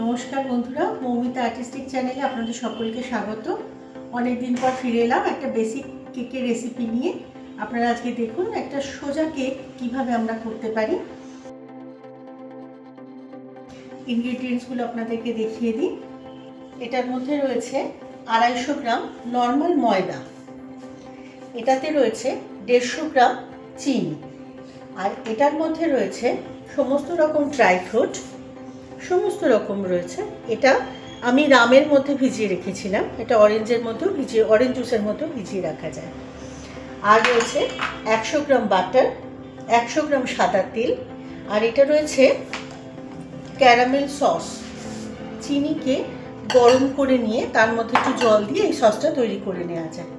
নমস্কার বন্ধুরা, মৌমিতা আর্টিস্টিক চ্যানেলে আপনাদের সকলকে স্বাগত। অনেক দিন পর ফিরে এলাম একটা বেসিক কেকের রেসিপি নিয়ে। আপনারা আজকে দেখুন একটা সোজা কেক কিভাবে আমরা করতে পারি। ইনগ্রিডিয়েন্টসগুলো আপনাদেরকে দেখিয়ে দিই। এটার মধ্যে রয়েছে 250 গ্রাম নর্মাল ময়দা, এটাতে রয়েছে 150 গ্রাম চিনি, আর এটার মধ্যে রয়েছে সমস্ত রকম ড্রাই ফ্রুট, সমস্ত রকম রয়েছে। এটা আমি রামের মধ্যে ভিজিয়ে রেখেছিলাম, এটা অরেঞ্জের মধ্যেও অরেঞ্জ জুসের মধ্যেও ভিজিয়ে রাখা যায়। আর রয়েছে 100 গ্রাম বাটার, 100 গ্রাম সাদা তেল, আর এটা রয়েছে ক্যারামেল সস। চিনিকে গরম করে নিয়ে তার মধ্যে একটু জল দিয়ে এই সসটা তৈরি করে নেওয়া যায়।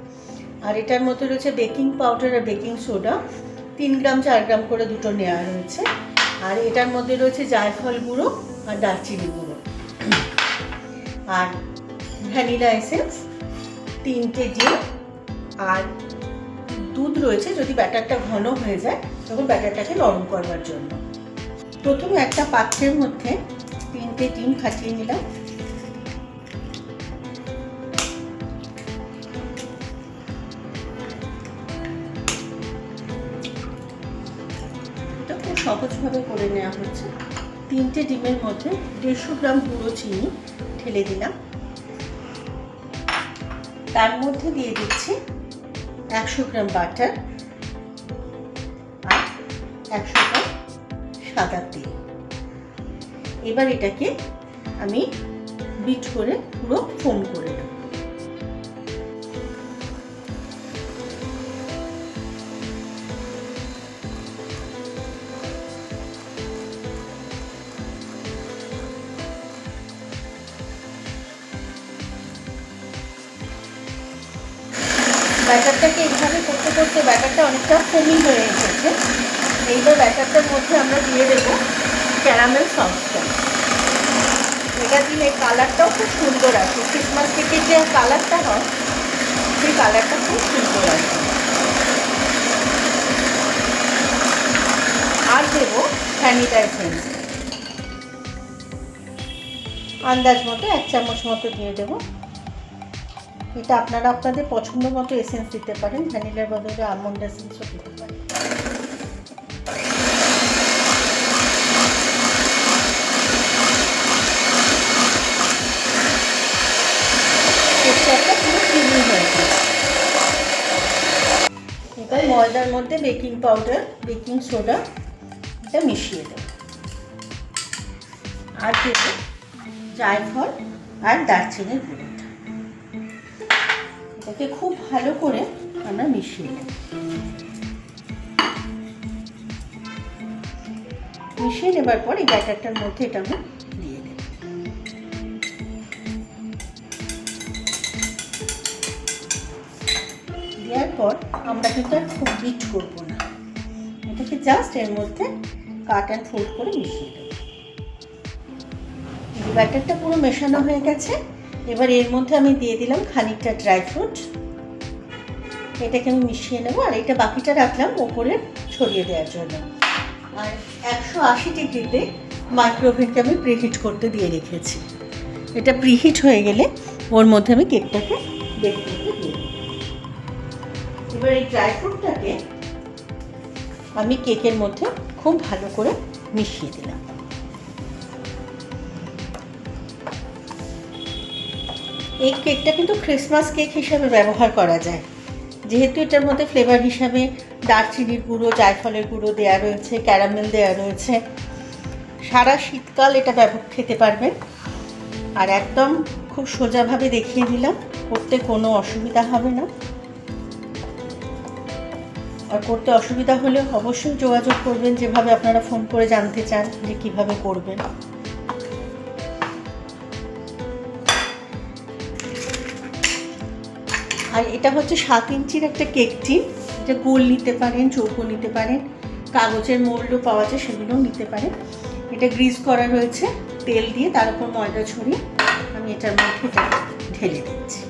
আর এটার মধ্যে রয়েছে বেকিং পাউডার আর বেকিং সোডা, 3 গ্রাম 4 গ্রাম করে দুটো নেওয়া রয়েছে। আর এটার মধ্যে রয়েছে জায়ফল গুঁড়ো আর দারচিনি গুঁড়ো, আর ভ্যানিলা এসেন্স 3টে ডিম, আর দুধ রয়েছে যদি ব্যাটারটা ঘন হয়ে যায় তখন ব্যাটারটাকে নরম করবার জন্য। প্রথমে একটা পাত্রের মধ্যে 3টে ডিম ফাটিয়ে নিলাম। এটা খুব সহজভাবে করে নেওয়া হচ্ছে। 3টে ডিমের মধ্যে 150 গ্রাম গুঁড়ো চিনি ঢেলে দিলাম। তার মধ্যে দিয়ে দিচ্ছি 100 গ্রাম বাটার আর 100 গ্রাম সাদা তেল। এবার এটাকে আমি বিট করে পুরো ফোম করে নেব। ব্যাটারটাকে এইভাবে করতে করতে ব্যাটারটা অনেকটা ফোমি হয়ে এসেছে। এইবার ব্যাটারটার মধ্যে আমরা দিয়ে দেবো ক্যারামেল সসটা। এটা দিলে কালারটাও খুব সুন্দর আসে। ক্রিসমাস কেকের যে কালারটা হয় সেই কালারটা খুব সুন্দর আসে। আর দেবো ভ্যানিলা এসেন্স, আন্দাজ মতো 1 চামচ মতো দিয়ে দেবো। এটা আপনারা আপনাদের পছন্দ মতো এসেন্স দিতে পারেন, ভ্যানিলার বদলে আমন্ড এসেন্সও দিতে পারেন। টেক্সচারটা পুরো ক্রিমি হয়ে গেছে। এবার ময়দার মধ্যে বেকিং পাউডার, বেকিং সোডা এটা মিশিয়ে দেব, আর দেব জায়ফল আর দারচিনির গুঁড়ো। এটাকে খুব ভালো করে আমরা মিশিয়ে নেব। মিশিয়ে নেবার পর এই ব্যাটারটার মধ্যে এটা আমি দিয়ে দেব। দেওয়ার পর আমরা কিন্তু আর খুব বিট করবো না, এটাকে জাস্ট এর মধ্যে কাট অ্যান্ড ফোল্ড করে মিশিয়ে দেব। ব্যাটারটা পুরো মেশানো হয়ে গেছে। এবার এর মধ্যে আমি দিয়ে দিলাম খানিকটা ড্রাই ফ্রুট, এটাকে আমি মিশিয়ে নেব। আর এটা বাকিটা রাখলাম ওপরে ছড়িয়ে দেওয়ার জন্য। আর 180 ডিগ্রিতে মাইক্রোওভেনকে আমি প্রিহিট করতে দিয়ে রেখেছি। এটা প্রিহিট হয়ে গেলে ওর মধ্যে আমি কেকটাকে বেক করতে দিয়ে দেব। এবার এই ড্রাই ফ্রুটটাকে আমি কেকের মধ্যে খুব ভালো করে মিশিয়ে দিলাম। এই কেকটা কিন্তু ক্রিসমাস কেক হিসাবে ব্যবহার করা যায়, যেহেতু এটার মধ্যে ফ্লেভার হিসাবে দারচিনির গুঁড়ো, জায়ফলের গুঁড়ো দেওয়া রয়েছে, ক্যারামেল দেওয়া রয়েছে। সারা শীতকাল এটা খেতে পারবেন। আর একদম খুব সোজাভাবে দেখিয়ে দিলাম, করতে কোনো অসুবিধা হবে না। আর করতে অসুবিধা হলে অবশ্যই যোগাযোগ করবেন, যেভাবে আপনারা ফোন করে জানতে চান যে কীভাবে করবেন। আর এটা হচ্ছে 7 ইঞ্চির একটা কেক টিন, এটা গোল নিতে পারেন, চৌকো নিতে পারেন, কাগজের মোল্ডও পাওয়া যায়, সেগুলোও নিতে পারেন। এটা গ্রিজ করা রয়েছে তেল দিয়ে, তার উপর ময়দা ছড়িয়ে আমি এটার মধ্যে ঢেলে দিচ্ছি।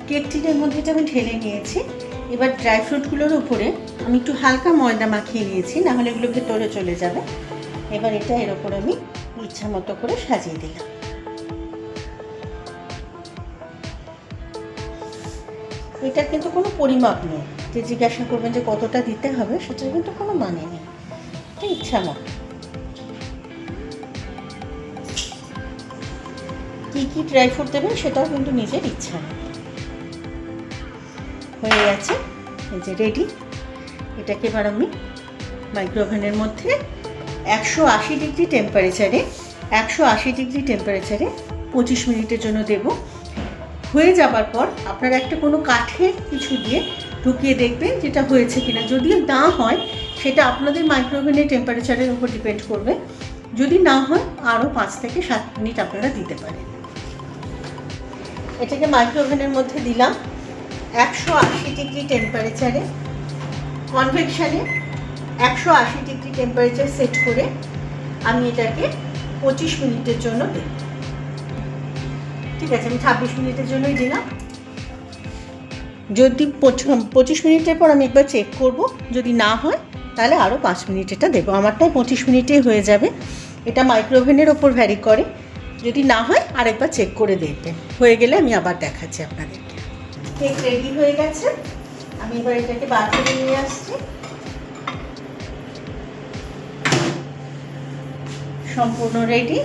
কেক টিনের মধ্যে এটা আমি ঢেলে নিয়েছি। এবার ড্রাই ফ্রুটগুলোর উপরে আমি একটু হালকা ময়দা মাখিয়ে নিয়েছি, না হলে এগুলো ভেতরে চলে যাবে। এবার এটা এর ওপর আমি ইচ্ছা মতো করে সাজিয়ে দিলাম। এটার কিন্তু কোনো পরিমাপ নেই যে জিজ্ঞাসা করবেন যে কতটা দিতে হবে, সেটার কিন্তু কোনো মানে নেই, এটা ইচ্ছা মতো। কী কী ড্রাই ফ্রুট দেবেন সেটাও কিন্তু নিজের ইচ্ছা হয়ে গেছে। এই যে রেডি। এটাকে এবার আমি মাইক্রোওভেনের মধ্যে 180 ডিগ্রি টেম্পারেচারে 25 মিনিটের জন্য দেব। হয়ে যাবার পর আপনারা একটা কোনো কাঠের কিছু দিয়ে ঢুকিয়ে দেখবেন যেটা হয়েছে কিনা। যদি না হয় সেটা আপনাদের মাইক্রোওভেনের টেম্পারেচারের উপর ডিপেন্ড করবে। যদি না হয় আরও 5 থেকে 7 মিনিট আপনারা দিতে পারেন। এটাকে মাইক্রোওভেনের মধ্যে দিলাম 180 ডিগ্রি টেম্পারেচারে, কনভেকশানে 180 ডিগ্রি টেম্পারেচার সেট করে আমি এটাকে 25 মিনিটের জন্য দেব। ঠিক আছে, আমি 26 মিনিটের জন্যই দিলাম। যদি 25 মিনিটের পর আমি একবার চেক করব, যদি না হয় তাহলে আরও 5 মিনিট এটা দেবো। আমারটাই 25 মিনিটেই হয়ে যাবে। এটা মাইক্রোওভেনের ওপর ভ্যারি করে। যদি না হয় আরেকবার চেক করে দেখবেন। হয়ে গেলে আমি আবার দেখাচ্ছি আপনাদেরকে। কেক রেডি হয়ে গেছে। আমি এবার এটাকে বার করে নিয়ে আসছি। সম্পূর্ণ ready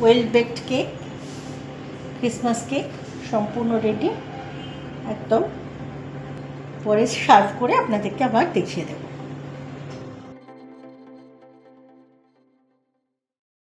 well baked cake, Christmas cake সম্পূর্ণ রেডি একদম। পরে সার্ভ করে আপনাদেরকে আবার দেখিয়ে দেবো।